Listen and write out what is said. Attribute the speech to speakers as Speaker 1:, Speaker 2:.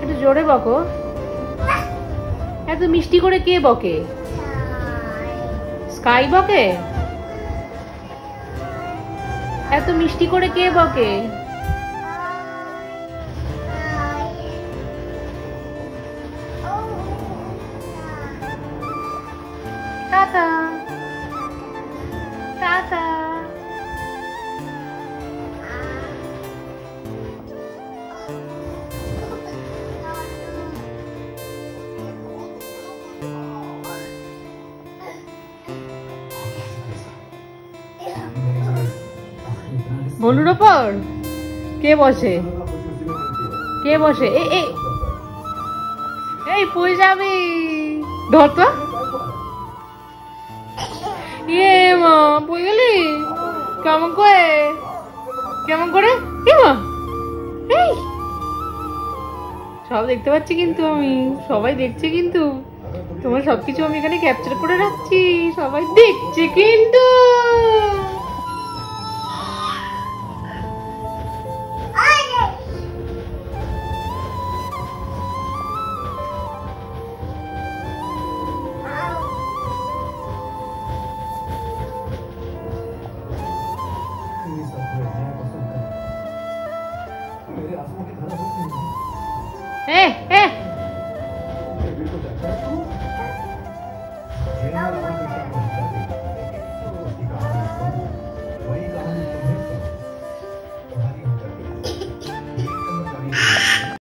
Speaker 1: একটু জোরে বকো। এত মিষ্টি করে কে বকে? স্কাই বকে? এত মিষ্টি করে কে বকে? Tata tata. ভলুর ওপর কে বসে? কে বসে? এই পড়ে যাবি, ধর তো। ইয়ে মা, পড়ে গেলি? কেমন করে? কেমন করে? মা, এই সব দেখতে পাচ্ছি কিন্তু আমি, সবাই দেখছে কিন্তু, তোমার সবকিছু আমি এখানে ক্যাপচার করে রাখছি, সবাই দেখছে কিন্তু।